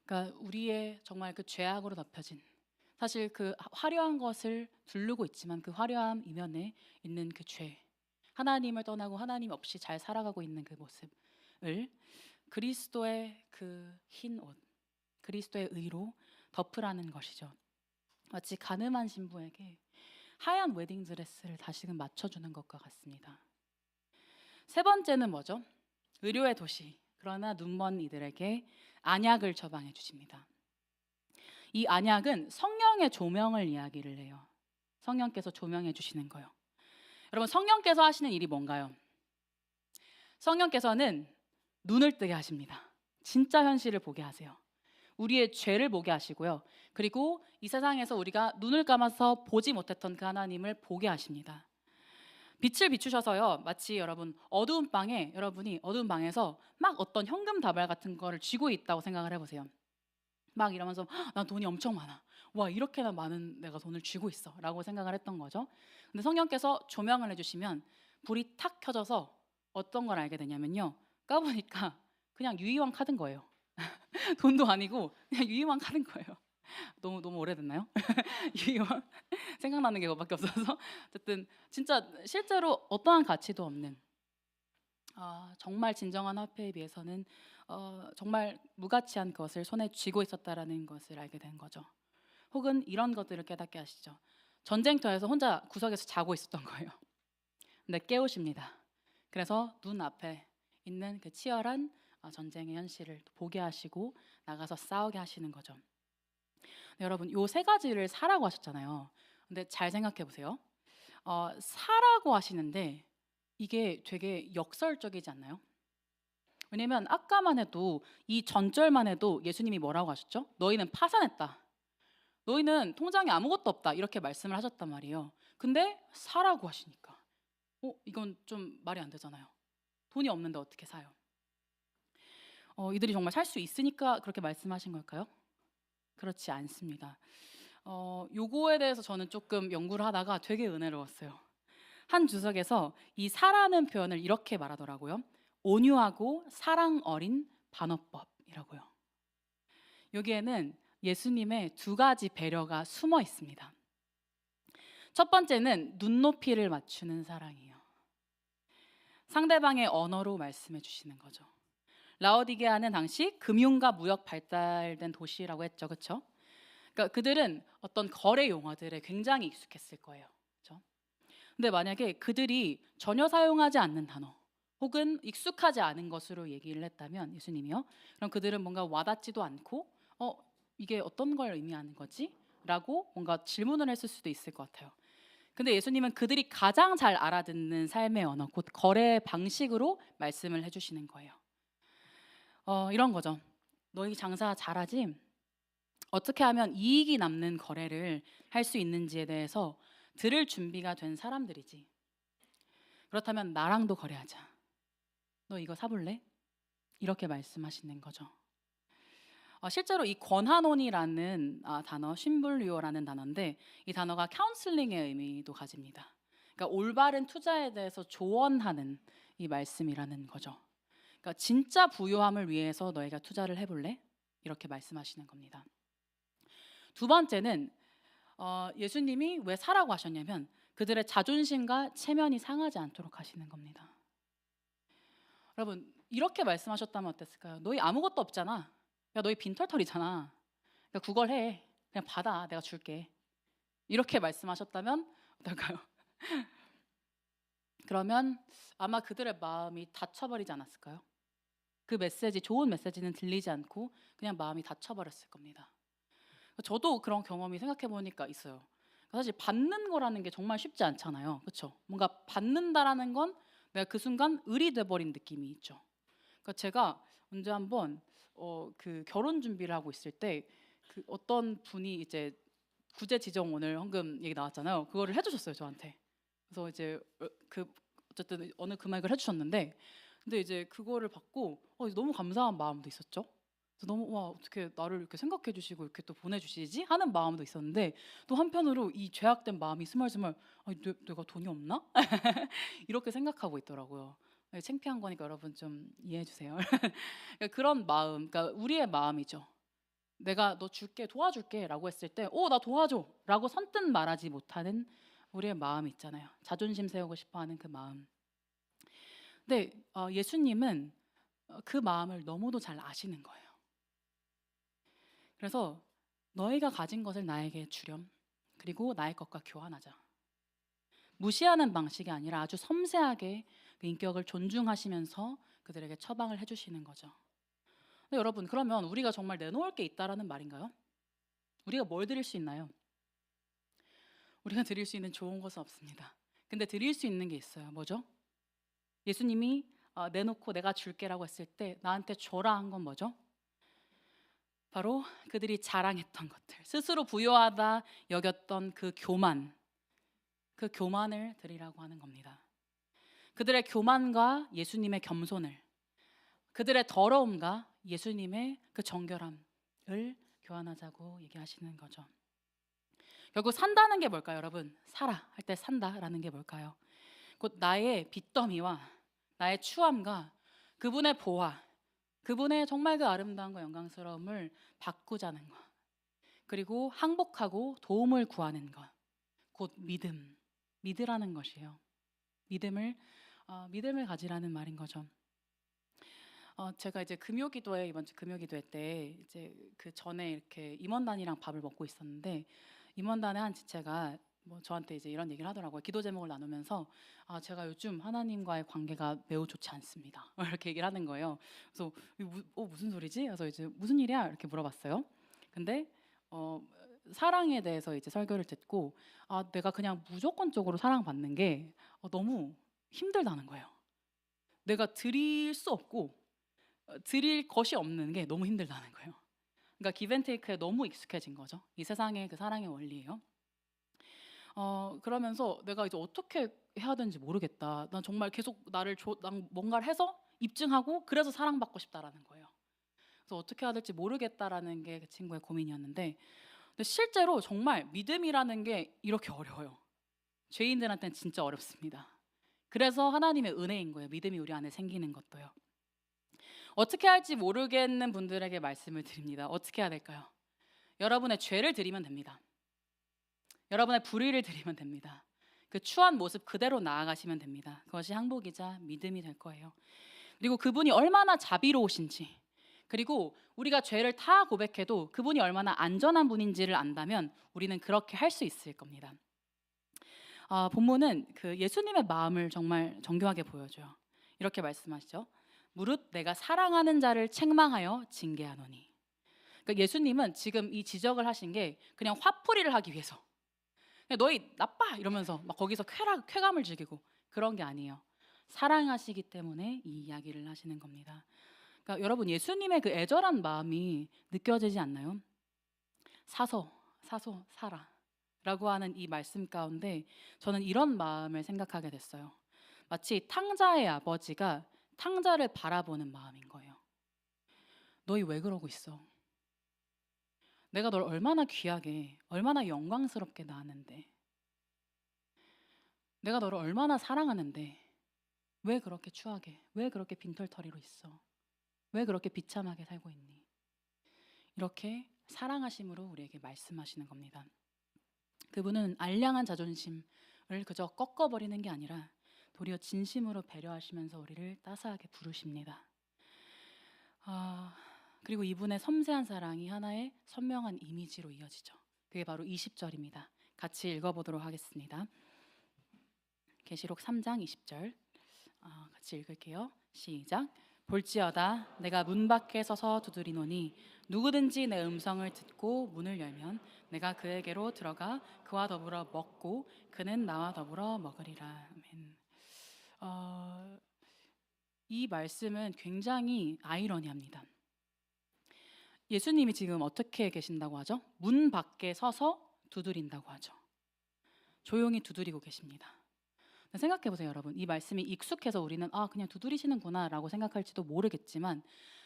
그러니까 우리의 정말 그 죄악으로 덮여진, 사실 그 화려한 것을 두르고 있지만 그 화려함 이면에 있는 그 죄, 하나님을 떠나고 하나님 없이 잘 살아가고 있는 그 모습을 그리스도의 그 흰 옷, 그리스도의 의로 덮으라는 것이죠. 마치 가늠한 신부에게 하얀 웨딩 드레스를 다시금 맞춰주는 것과 같습니다. 세 번째는 뭐죠? 의료의 도시, 그러나 눈먼 이들에게 안약을 처방해 주십니다. 이 안약은 성령의 조명을 이야기를 해요. 성령께서 조명해 주시는 거요. 여러분, 성령께서 하시는 일이 뭔가요? 성령께서는 눈을 뜨게 하십니다. 진짜 현실을 보게 하세요. 우리의 죄를 보게 하시고요. 그리고 이 세상에서 우리가 눈을 감아서 보지 못했던 그 하나님을 보게 하십니다. 빛을 비추셔서요, 마치 여러분 어두운 방에, 여러분이 어두운 방에서 막 어떤 현금 다발 같은 거를 쥐고 있다고 생각을 해보세요. 막 이러면서 난 돈이 엄청 많아, 와 이렇게나 많은 내가 돈을 쥐고 있어 라고 생각을 했던 거죠. 근데 성령께서 조명을 해주시면 불이 탁 켜져서 어떤 걸 알게 되냐면요, 까보니까 그냥 유희왕 카드인 거예요. 돈도 아니고 그냥 유희왕 카드인 거예요. 너무 오래됐나요? 유희왕 생각나는 게 그거밖에 없어서 어쨌든 진짜 실제로 어떠한 가치도 없는, 정말 진정한 화폐에 비해서는 정말 무가치한 것을 손에 쥐고 있었다라는 것을 알게 된 거죠. 혹은 이런 것들을 깨닫게 하시죠. 전쟁터에서 혼자 구석에서 자고 있었던 거예요. 근데 깨우십니다. 그래서 눈 앞에 있는 그 치열한 전쟁의 현실을 보게 하시고 나가서 싸우게 하시는 거죠. 네, 여러분, 요 세 가지를 사라고 하셨잖아요. 근데 잘 생각해 보세요. 사라고 하시는데 이게 되게 역설적이지 않나요? 왜냐면 아까만 해도, 이 전절만 해도 예수님이 뭐라고 하셨죠? 너희는 파산했다, 너희는 통장에 아무것도 없다, 이렇게 말씀을 하셨단 말이에요. 근데 사라고 하시니까 이건 좀 말이 안 되잖아요. 돈이 없는데 어떻게 사요? 이들이 정말 살 수 있으니까 그렇게 말씀하신 걸까요? 그렇지 않습니다. 요거에 대해서 저는 조금 연구를 하다가 되게 은혜로웠어요. 한 주석에서 이 사라는 표현을 이렇게 말하더라고요. 온유하고 사랑 어린 반어법이라고요. 여기에는 예수님의 두 가지 배려가 숨어 있습니다. 첫 번째는 눈높이를 맞추는 사랑이에요. 상대방의 언어로 말씀해 주시는 거죠. 라오디게아는 당시 금융과 무역 발달된 도시라고 했죠, 그렇죠? 그러니까 그들은 어떤 거래 용어들에 굉장히 익숙했을 거예요, 그렇죠? 근데 만약에 그들이 전혀 사용하지 않는 단어 혹은 익숙하지 않은 것으로 얘기를 했다면, 예수님이요, 그럼 그들은 뭔가 와닿지도 않고 이게 어떤 걸 의미하는 거지? 라고 뭔가 질문을 했을 수도 있을 것 같아요. 근데 예수님은 그들이 가장 잘 알아듣는 삶의 언어, 곧 거래 방식으로 말씀을 해주시는 거예요. 이런 거죠. 너희 장사 잘하지? 어떻게 하면 이익이 남는 거래를 할 수 있는지에 대해서 들을 준비가 된 사람들이지. 그렇다면 나랑도 거래하자. 너 이거 사볼래? 이렇게 말씀하시는 거죠. 실제로 이 권한원이라는 단어, 심불리오라는 단어인데, 이 단어가 카운슬링의 의미도 가집니다. 그러니까 올바른 투자에 대해서 조언하는 이 말씀이라는 거죠. 그러니까 진짜 부유함을 위해서 너희가 투자를 해볼래? 이렇게 말씀하시는 겁니다. 두 번째는 예수님이 왜 사라고 하셨냐면 그들의 자존심과 체면이 상하지 않도록 하시는 겁니다. 여러분, 이렇게 말씀하셨다면 어땠을까요? 너희 아무것도 없잖아. 야, 너희 빈털털이잖아. 그러니까 그걸 해. 그냥 받아. 내가 줄게. 이렇게 말씀하셨다면 어떨까요? 그러면 아마 그들의 마음이 닫혀버리지 않았을까요? 그 메시지, 좋은 메시지는 들리지 않고 그냥 마음이 닫혀버렸을 겁니다. 저도 그런 경험이 생각해보니까 있어요. 사실 받는 거라는 게 정말 쉽지 않잖아요, 그렇죠? 뭔가 받는다라는 건 내가 그 순간 을이 돼버린 느낌이 있죠. 그러니까 제가 언제 한번 그 결혼 준비를 하고 있을 때 그 어떤 분이 이제 구제지정원을 헌금 얘기 나왔잖아요. 그거를 해주셨어요, 저한테. 그래서 이제 어쨌든 어느 금액을 해주셨는데, 근데 이제 그거를 받고 너무 감사한 마음도 있었죠. 그래서 너무 와, 어떻게 나를 이렇게 생각해 주시고 이렇게 또 보내주시지 하는 마음도 있었는데, 또 한편으로 이 죄악된 마음이 스멀스멀 내가 돈이 없나? 이렇게 생각하고 있더라고요. 창피한 거니까 여러분 좀 이해해 주세요. 그런 마음, 그러니까 우리의 마음이죠. 내가 너 줄게, 도와줄게라고 했을 때, 나 도와줘라고 선뜻 말하지 못하는 우리의 마음 있잖아요. 자존심 세우고 싶어하는 그 마음. 근데 예수님은 그 마음을 너무도 잘 아시는 거예요. 그래서 너희가 가진 것을 나에게 주렴. 그리고 나의 것과 교환하자. 무시하는 방식이 아니라 아주 섬세하게 그 인격을 존중하시면서 그들에게 처방을 해주시는 거죠. 근데 여러분, 그러면 우리가 정말 내놓을 게 있다라는 말인가요? 우리가 뭘 드릴 수 있나요? 우리가 드릴 수 있는 좋은 것은 없습니다. 근데 드릴 수 있는 게 있어요. 뭐죠? 예수님이 내놓고 내가 줄게라고 했을 때 나한테 줘라 한 건 뭐죠? 바로 그들이 자랑했던 것들, 스스로 부유하다 여겼던 그 교만을 드리라고 하는 겁니다. 그들의 교만과 예수님의 겸손을, 그들의 더러움과 예수님의 그 정결함을 교환하자고 얘기하시는 거죠. 결국 산다는 게 뭘까요, 여러분? 살아 할 때 산다라는 게 뭘까요? 곧 나의 빚더미와 나의 추함과 그분의 보화, 그분의 정말 그 아름다움과 영광스러움을 바꾸자는 것, 그리고 항복하고 도움을 구하는 것, 곧 믿으라는 것이에요. 믿음을 가지라는 말인 거죠. 제가 이제 이번 주 금요기도회 때 이제 그 전에 이렇게 임원단이랑 밥을 먹고 있었는데, 임원단의 한 지체가 저한테 이제 이런 얘기를 하더라고요. 기도 제목을 나누면서 제가 요즘 하나님과의 관계가 매우 좋지 않습니다. 이렇게 얘기를 하는 거예요. 그래서 무슨 소리지? 그래서 이제 무슨 일이야? 이렇게 물어봤어요. 근데 사랑에 대해서 이제 설교를 듣고 내가 그냥 무조건적으로 사랑받는 게 너무 힘들다는 거예요. 내가 드릴 수 없고 드릴 것이 없는 게 너무 힘들다는 거예요. 그러니까 기브앤테이크에 너무 익숙해진 거죠. 이 세상의 그 사랑의 원리예요. 그러면서 내가 이제 어떻게 해야 되는지 모르겠다. 난 정말 계속 난 뭔가를 해서 입증하고 그래서 사랑받고 싶다라는 거예요. 그래서 어떻게 해야 될지 모르겠다라는 게 그 친구의 고민이었는데, 근데 실제로 정말 믿음이라는 게 이렇게 어려워요. 죄인들한테는 진짜 어렵습니다. 그래서 하나님의 은혜인 거예요. 믿음이 우리 안에 생기는 것도요. 어떻게 할지 모르겠는 분들에게 말씀을 드립니다. 어떻게 해야 될까요? 여러분의 죄를 드리면 됩니다. 여러분의 불의를 드리면 됩니다. 그 추한 모습 그대로 나아가시면 됩니다. 그것이 항복이자 믿음이 될 거예요. 그리고 그분이 얼마나 자비로우신지, 그리고 우리가 죄를 다 고백해도 그분이 얼마나 안전한 분인지를 안다면 우리는 그렇게 할 수 있을 겁니다. 본문은 그 예수님의 마음을 정말 정교하게 보여줘요. 이렇게 말씀하시죠. 무릇 내가 사랑하는 자를 책망하여 징계하노니. 그러니까 예수님은 지금 이 지적을 하신 게 그냥 화풀이를 하기 위해서, 그냥 너희 나빠 이러면서 막 거기서 쾌감을 즐기고 그런 게 아니에요. 사랑하시기 때문에 이 이야기를 하시는 겁니다. 그러니까 여러분, 예수님의 그 애절한 마음이 느껴지지 않나요? 사소 사라 라고 하는 이 말씀 가운데 저는 이런 마음을 생각하게 됐어요. 마치 탕자의 아버지가 탕자를 바라보는 마음인 거예요. 너희 왜 그러고 있어? 내가 널 얼마나 귀하게, 얼마나 영광스럽게 낳았는데, 내가 너를 얼마나 사랑하는데 왜 그렇게 추하게, 왜 그렇게 빈털터리로 있어? 왜 그렇게 비참하게 살고 있니? 이렇게 사랑하심으로 우리에게 말씀하시는 겁니다. 그분은 알량한 자존심을 그저 꺾어버리는 게 아니라 도리어 진심으로 배려하시면서 우리를 따스하게 부르십니다. 그리고 이분의 섬세한 사랑이 하나의 선명한 이미지로 이어지죠. 그게 바로 20절입니다. 같이 읽어보도록 하겠습니다. 계시록 3장 20절 같이 읽을게요. 시작. 볼지어다 내가 문 밖에 서서 두드리노니 누구든지 내 음성을 듣고 문을 열면 내가 그에게로 들어가 그와 더불어 먹고 그는 나와 더불어 먹으리라. 아멘. 이 말씀은 굉장히 아이러니합니다. 예수님이 지금 어떻게 계신다고 하죠? 문 밖에 서서 두드린다고 하죠. 조용히 두드리고 계십니다. 생각해 보세요, 여러분. 이 말씀이 익숙해서 우리는 그냥 두드리시는구나 라고 생각할지도 모르겠지만,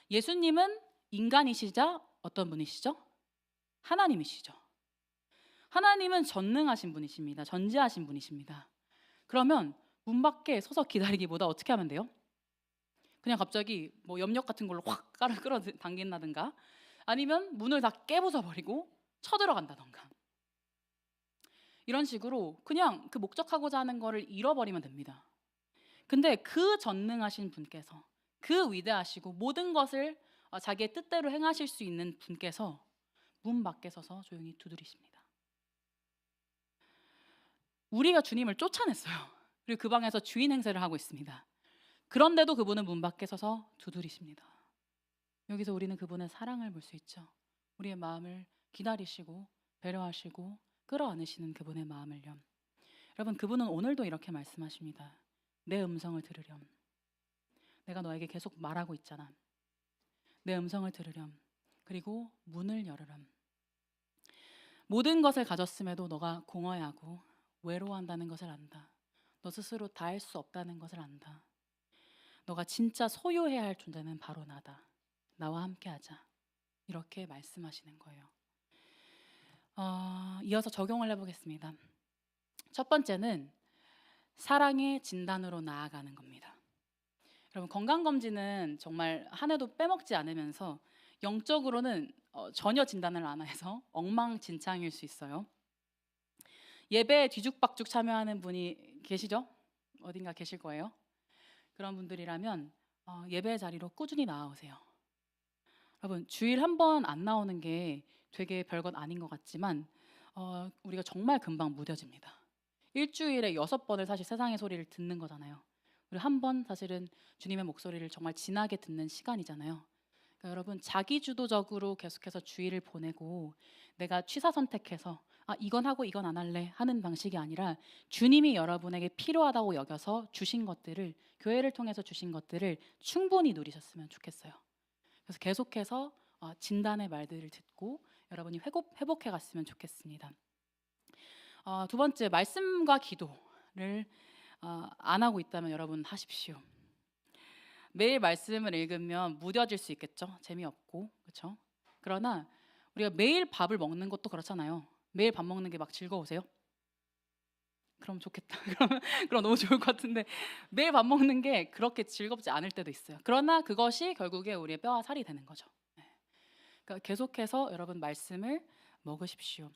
예수님은 인간이시자 어떤 분이시죠? 하나님이시죠. 하나님은 전능하신 분이십니다. 전지하신 분이십니다. 그러면 문 밖에 서서 기다리기보다 어떻게 하면 돼요? 그냥 갑자기 뭐 염력 같은 걸로 확 끌어당긴다든가, 아니면 문을 다 깨부숴 버리고 쳐들어간다던가. 이런 식으로 그냥 그 목적하고자 하는 거를 잃어버리면 됩니다. 근데 그 전능하신 분께서, 그 위대하시고 모든 것을 자기의 뜻대로 행하실 수 있는 분께서 문 밖에 서서 조용히 두드리십니다. 우리가 주님을 쫓아냈어요. 그리고 그 방에서 주인 행세를 하고 있습니다. 그런데도 그분은 문 밖에 서서 두드리십니다. 여기서 우리는 그분의 사랑을 볼 수 있죠. 우리의 마음을 기다리시고 배려하시고 끌어안으시는 그분의 마음을요. 여러분, 그분은 오늘도 이렇게 말씀하십니다. 내 음성을 들으렴. 내가 너에게 계속 말하고 있잖아. 내 음성을 들으렴. 그리고 문을 열으렴. 모든 것을 가졌음에도 너가 공허해하고 외로워한다는 것을 안다. 너 스스로 다 할 수 없다는 것을 안다. 너가 진짜 소유해야 할 존재는 바로 나다. 나와 함께하자. 이렇게 말씀하시는 거예요. 이어서 적용을 해보겠습니다. 첫 번째는 사랑의 진단으로 나아가는 겁니다. 여러분, 건강검진은 정말 한 해도 빼먹지 않으면서 영적으로는 전혀 진단을 안 해서 엉망진창일 수 있어요. 예배에 뒤죽박죽 참여하는 분이 계시죠? 어딘가 계실 거예요. 그런 분들이라면 예배 자리로 꾸준히 나와오세요. 여러분, 주일 한 번 안 나오는 게 되게 별것 아닌 것 같지만 우리가 정말 금방 무뎌집니다. 일주일에 6번을 사실 세상의 소리를 듣는 거잖아요. 그리고 한 번 사실은 주님의 목소리를 정말 진하게 듣는 시간이잖아요. 그러니까 여러분, 자기주도적으로 계속해서 주일을 보내고 내가 취사 선택해서 이건 하고 이건 안 할래 하는 방식이 아니라 주님이 여러분에게 필요하다고 여겨서 주신 것들을, 교회를 통해서 주신 것들을 충분히 누리셨으면 좋겠어요. 그래서 계속해서 진단의 말들을 듣고 여러분이 회복해 갔으면 좋겠습니다. 두 번째, 말씀과 기도를 안 하고 있다면 여러분 하십시오. 매일 말씀을 읽으면 무뎌질 수 있겠죠. 재미없고, 그렇죠? 그러나 우리가 매일 밥을 먹는 것도 그렇잖아요. 매일 밥 먹는 게 막 즐거우세요? 그럼 좋겠다. 그럼 너무 좋을 것 같은데 매일 밥 먹는 게 그렇게 즐겁지 않을 때도 있어요. 그러나 그것이 결국에 우리의 뼈와 살이 되는 거죠. 그러니까 계속해서 여러분 말씀을 먹으십시오.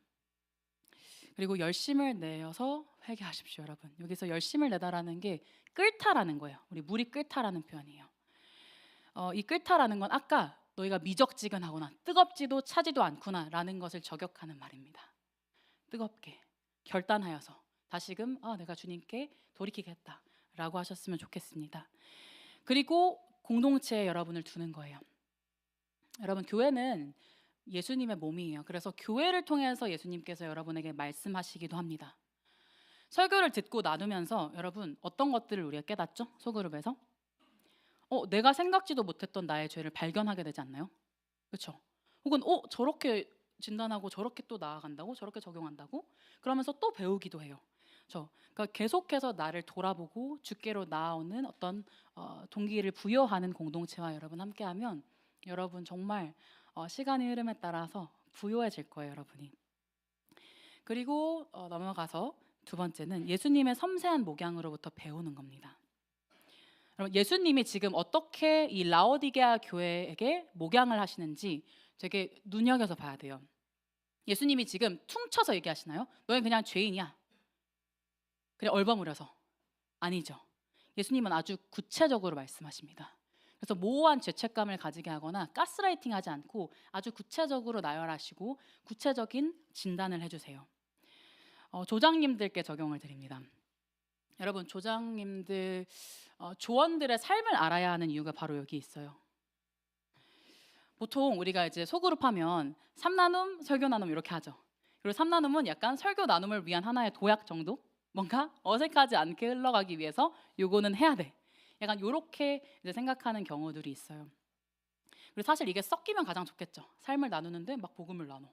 그리고 열심을 내어서 회개하십시오, 여러분. 여기서 열심을 내다라는 게 끓다라는 거예요. 우리 물이 끓다라는 표현이에요. 이 끓다라는 건 아까 너희가 미적지근하거나 뜨겁지도 차지도 않구나라는 것을 저격하는 말입니다. 뜨겁게 결단하여서 다시금 내가 주님께 돌이키겠다라고 하셨으면 좋겠습니다. 그리고 공동체에 여러분을 두는 거예요. 여러분, 교회는 예수님의 몸이에요. 그래서 교회를 통해서 예수님께서 여러분에게 말씀하시기도 합니다. 설교를 듣고 나누면서 여러분 어떤 것들을 우리가 깨닫죠? 소그룹에서 내가 생각지도 못했던 나의 죄를 발견하게 되지 않나요? 그렇죠? 혹은 저렇게 진단하고 저렇게 또 나아간다고, 저렇게 적용한다고, 그러면서 또 배우기도 해요. 그러니까 계속해서 나를 돌아보고 주께로 나아오는 어떤 동기를 부여하는 공동체와 여러분 함께하면 여러분 정말 시간의 흐름에 따라서 부요해질 거예요, 여러분이. 그리고 넘어가서 두 번째는 예수님의 섬세한 목양으로부터 배우는 겁니다. 여러분, 예수님이 지금 어떻게 이 라오디게아 교회에게 목양을 하시는지 되게 눈여겨서 봐야 돼요. 예수님이 지금 퉁쳐서 얘기하시나요? 너는 그냥 죄인이야. 그냥 얼버무려서. 아니죠. 예수님은 아주 구체적으로 말씀하십니다. 그래서 모호한 죄책감을 가지게 하거나 가스라이팅하지 않고 아주 구체적으로 나열하시고 구체적인 진단을 해주세요. 조장님들께 적용을 드립니다. 여러분, 조장님들, 조원들의 삶을 알아야 하는 이유가 바로 여기 있어요. 보통 우리가 이제 소그룹 하면 3나눔, 설교 나눔 이렇게 하죠. 그리고 3나눔은 약간 설교 나눔을 위한 하나의 도약 정도? 뭔가 어색하지 않게 흘러가기 위해서 요거는 해야 돼. 약간 요렇게 이제 생각하는 경우들이 있어요. 그리고 사실 이게 섞이면 가장 좋겠죠. 삶을 나누는데 막 복음을 나눠.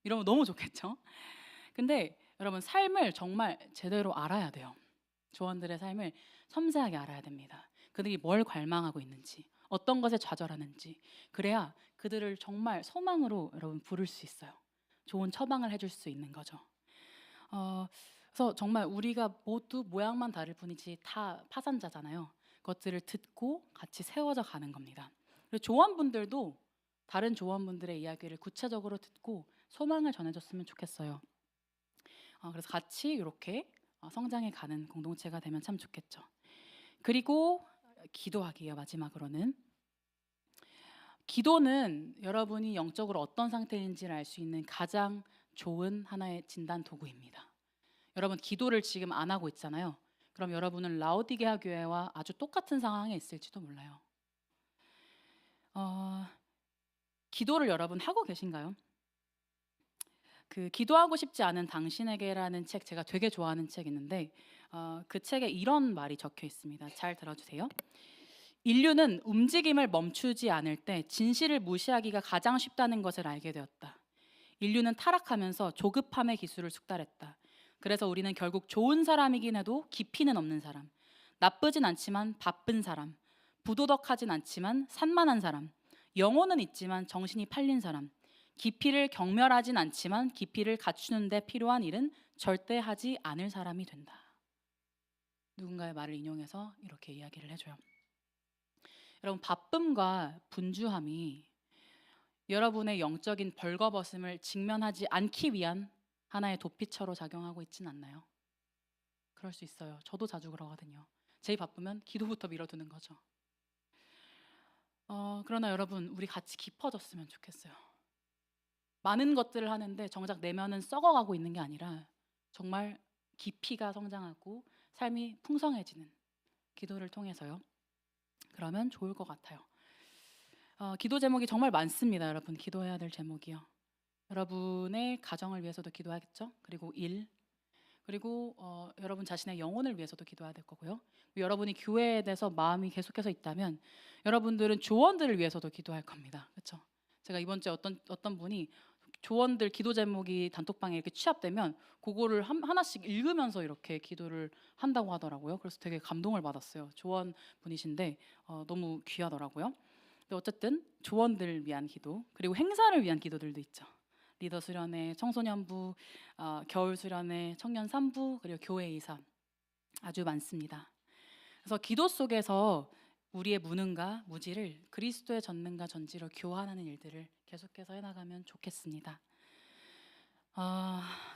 이러면 너무 좋겠죠. 근데 여러분, 삶을 정말 제대로 알아야 돼요. 조원들의 삶을 섬세하게 알아야 됩니다. 그들이 뭘 갈망하고 있는지, 어떤 것에 좌절하는지, 그래야 그들을 정말 소망으로 여러분 부를 수 있어요. 좋은 처방을 해줄 수 있는 거죠. 그래서 정말 우리가 모두 모양만 다를 뿐이지 다 파산자잖아요. 그것들을 듣고 같이 세워져 가는 겁니다. 그리고 조원분들도 다른 조원분들의 이야기를 구체적으로 듣고 소망을 전해줬으면 좋겠어요. 그래서 같이 이렇게 성장해 가는 공동체가 되면 참 좋겠죠. 그리고 기도하기요. 마지막으로는 기도는 여러분이 영적으로 어떤 상태인지를 알 수 있는 가장 좋은 하나의 진단 도구입니다. 여러분 기도를 지금 안 하고 있잖아요. 그럼 여러분은 라오디게아 교회와 아주 똑같은 상황에 있을지도 몰라요. 기도를 여러분 하고 계신가요? 그 기도하고 싶지 않은 당신에게라는 책, 제가 되게 좋아하는 책 있는데 그 책에 이런 말이 적혀 있습니다. 잘 들어주세요. 인류는 움직임을 멈추지 않을 때 진실을 무시하기가 가장 쉽다는 것을 알게 되었다. 인류는 타락하면서 조급함의 기술을 숙달했다. 그래서 우리는 결국 좋은 사람이긴 해도 깊이는 없는 사람, 나쁘진 않지만 바쁜 사람, 부도덕하진 않지만 산만한 사람, 영혼은 있지만 정신이 팔린 사람, 깊이를 경멸하진 않지만 깊이를 갖추는 데 필요한 일은 절대 하지 않을 사람이 된다. 누군가의 말을 인용해서 이렇게 이야기를 해줘요. 여러분 바쁨과 분주함이 여러분의 영적인 벌거벗음을 직면하지 않기 위한 하나의 도피처로 작용하고 있진 않나요? 그럴 수 있어요. 저도 자주 그러거든요. 제일 바쁘면 기도부터 미뤄두는 거죠. 그러나 여러분 우리 같이 깊어졌으면 좋겠어요. 많은 것들을 하는데 정작 내면은 썩어가고 있는 게 아니라 정말 깊이가 성장하고 삶이 풍성해지는 기도를 통해서요. 그러면 좋을 것 같아요. 기도 제목이 정말 많습니다. 여러분 기도해야 될 제목이요. 여러분의 가정을 위해서도 기도하겠죠. 그리고 일, 그리고 여러분 자신의 영혼을 위해서도 기도해야 될 거고요. 여러분이 교회에 대해서 마음이 계속해서 있다면 여러분들은 조원들을 위해서도 기도할 겁니다. 그렇죠? 제가 이번 주에 어떤 분이 조원들 기도 제목이 단톡방에 이렇게 취합되면 그거를 하나씩 읽으면서 이렇게 기도를 한다고 하더라고요. 그래서 되게 감동을 받았어요. 조원 분이신데 너무 귀하더라고요. 근데 어쨌든 조원들을 위한 기도, 그리고 행사를 위한 기도들도 있죠. 리더 수련회, 청소년부, 겨울 수련회, 청년 3부, 그리고 교회 이사 아주 많습니다. 그래서 기도 속에서 우리의 무능과 무지를 그리스도의 전능과 전지로 교환하는 일들을 계속해서 해나가면 좋겠습니다.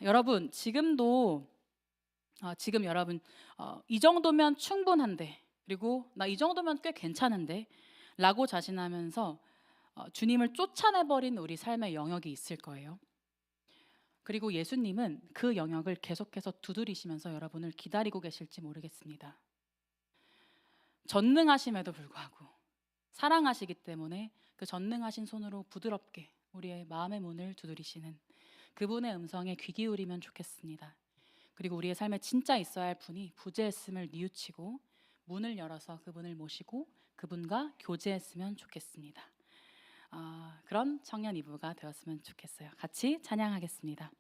여러분 지금도 지금 여러분 이 정도면 충분한데, 그리고 나 이 정도면 꽤 괜찮은데 라고 자신하면서 주님을 쫓아내버린 우리 삶의 영역이 있을 거예요. 그리고 예수님은 그 영역을 계속해서 두드리시면서 여러분을 기다리고 계실지 모르겠습니다. 전능하심에도 불구하고 사랑하시기 때문에 그 전능하신 손으로 부드럽게 우리의 마음의 문을 두드리시는 그분의 음성에 귀 기울이면 좋겠습니다. 그리고 우리의 삶에 진짜 있어야 할 분이 부재했음을 뉘우치고 문을 열어서 그분을 모시고 그분과 교제했으면 좋겠습니다. 그런 청년 이브가 되었으면 좋겠어요. 같이 찬양하겠습니다.